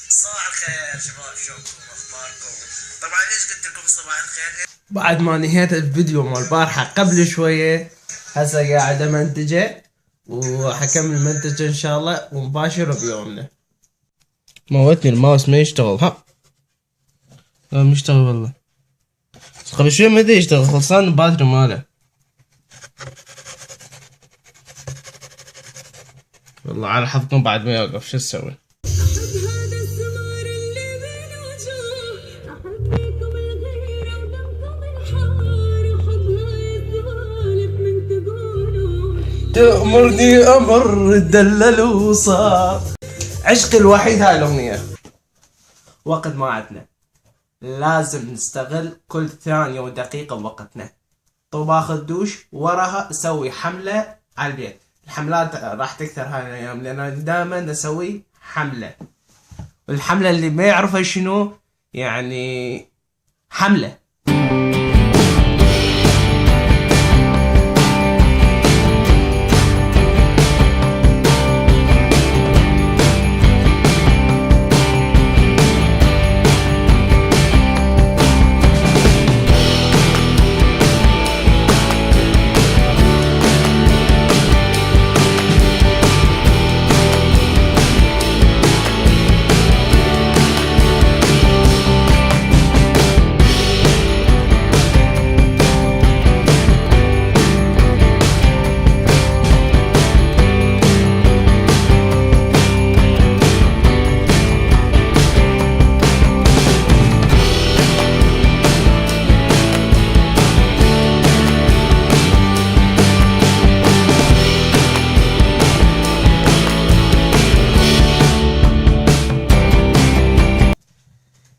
صباح الخير شباب، شلونكم اخباركم؟ طبعا ليش قلت لكم صباح الخير؟ بعد ما نهيت الفيديو مال البارحة قبل شوية، هسه قاعد امنتجه وحكمل المنتج ان شاء الله ومباشر بيومنا. موتني الماوس ما يشتغل. ها لا ما يشتغل والله. قبل شوي ما ادري يشتغل، خلصان الباتري ماله. والله على حظكم بعد ما يوقف شو اسوي. تأمرني امر الدلل وصار عشق الوحيد. هاي الاغنية وقت ما عدنا لازم نستغل كل ثانية ودقيقة بوقتنا. طباخ الدوش وراها اسوي حملة على البيت. الحملات راح تكثر هاي الايام لان دائما اسوي حملة. والحملة اللي ما يعرفها شنو يعني حملة.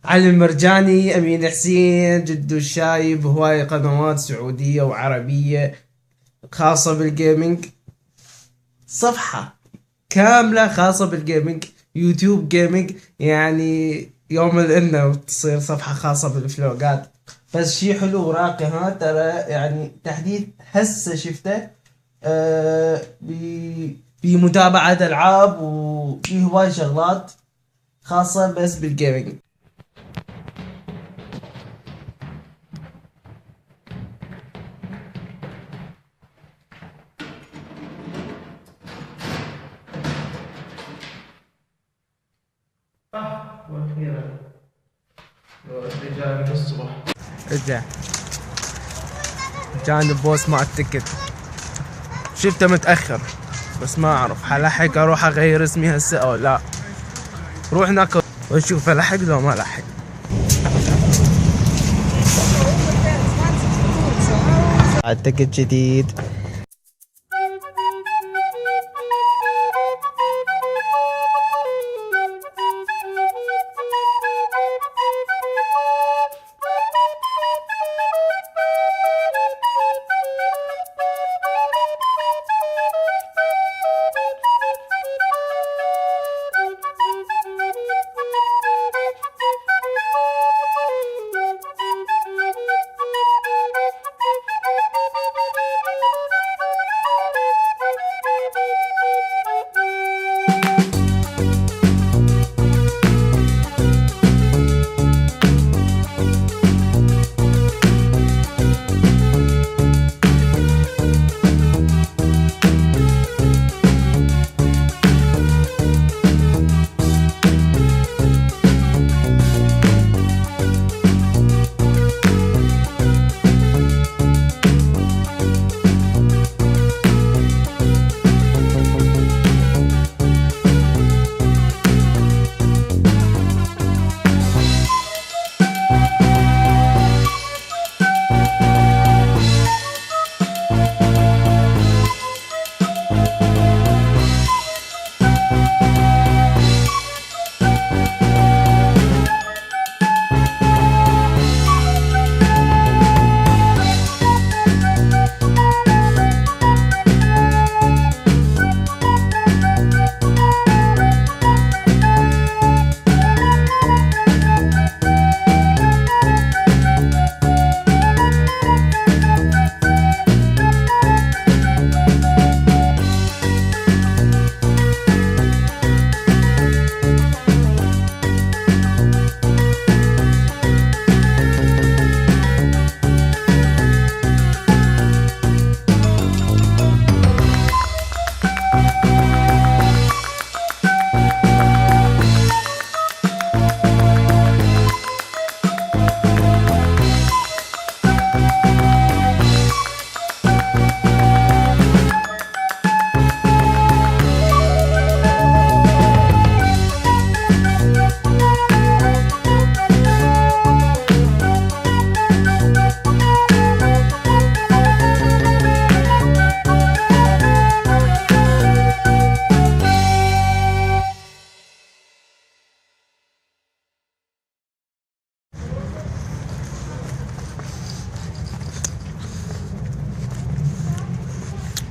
علي المرجاني، امين حسين، جدو الشايب، هواي قنوات سعودية وعربية خاصة بالجيمنج. صفحة كاملة خاصة بالجيمنج، يوتيوب جيمنج. يعني يوم الإنه تصير صفحة خاصة بالفلوقات. بس شي حلو وراقي ها ترى، يعني تحديث هسه شفته. بمتابعة ألعاب وفي هواي شغلات خاصة بس بالجيمنج. واخيرا جاني من الصبح. رجع جاني البوس مع التكت. شفته متأخر بس ما اعرف حلحق اروح اغير اسمي هسه او لا. روح هناك واشوف الحق لو ما لحق. التكت جديد.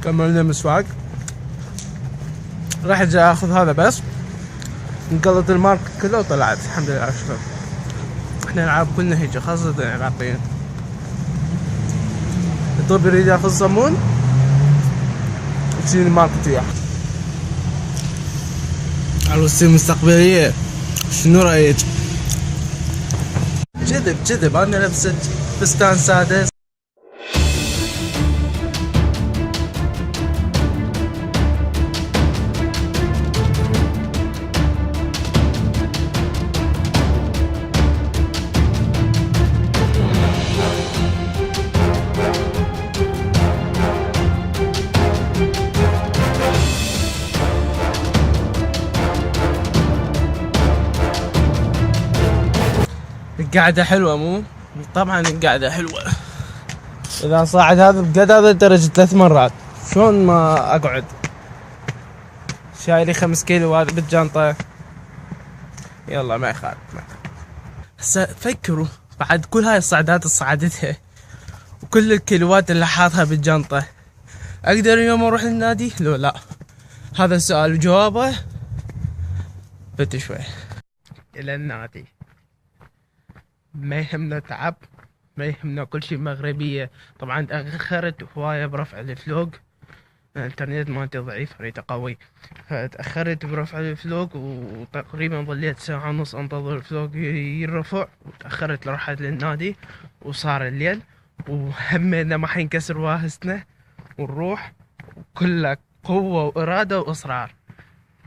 كملنا مسواق. راح اجي اخذ هذا بس. انقلت الماركت كله وطلعت الحمد لله على الشباب. احنا العاب كلنا هيك خاصة العراقيين. الطب يريد ياخذ صمون يجيني الماركت وياه. عروستي المستقبلية شنو رأيك؟ كذب انا لبست فستان سادس. القعدة حلوة مو؟ طبعا القعدة حلوة. اذا صاعد هذا بقد هذا الدرجة 3 مرات شلون ما اقعد؟ شايلي 5 كيلو هذا بالجنطة. يلا ما يخالف. هسه فكروا بعد كل هاي الصعدات اللي صعدتها وكل الكيلوات اللي حاطها بالجنطة، اقدر اليوم اروح للنادي؟ لو لا. هذا السؤال وجوابه بت شوي. الى النادي ما يهمنا تعب، ما يهمنا كل شيء مغربية. طبعا تأخرت هواية برفع الفلوق، الانترنت مالتي ضعيف اريد قوي، فتأخرت برفع الفلوق وتقريبا ظليت ساعة ونص انتظر الفلوق يرفع، وتأخرت لرحت للنادي وصار الليل، وهمنا ما حينكسر واهستنا ونروح كلها قوة وإرادة وإصرار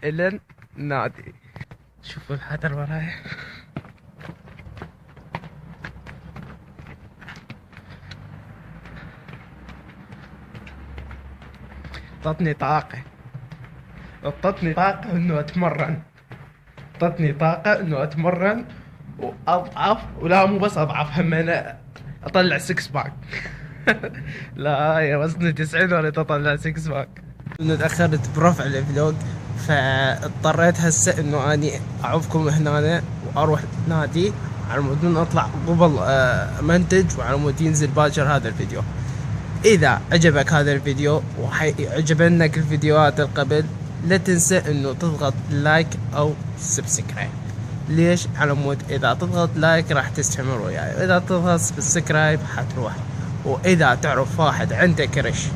إلى النادي. شوفوا الحذر وراي. اعطتني طاقة انه اتمرن، اعطتني طاقة انه اتمرن واضعف، ولا مو بس اضعف هم انا اطلع 6 باك. لا يا وزني 90 اريد اطلع 6 باك. انه تاخرت برفع الفلوج فاضطريت هسه انه اني اعوفكم هنا واروح نادي على مود اطلع قبل منتج وعلى مود ينزل باكر هذا الفيديو. اذا عجبك هذا الفيديو وعجبنك الفيديوهات القبل لا تنسى انه تضغط لايك او سبسكرايب. ليش؟ على مود اذا تضغط لايك راح تستمر وياي، واذا تضغط سبسكرايب حتروح. واذا تعرف واحد عنده كرش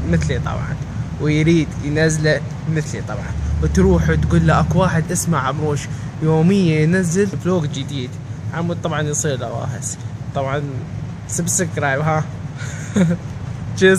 مثلي طبعا ويريد ينزله مثلي طبعا، وتروح وتقول له اكو واحد اسمه عمروش يوميا ينزل فلوق جديد، على مود طبعا يصير له واهس. طبعا سبسكرايب ها. Cheers.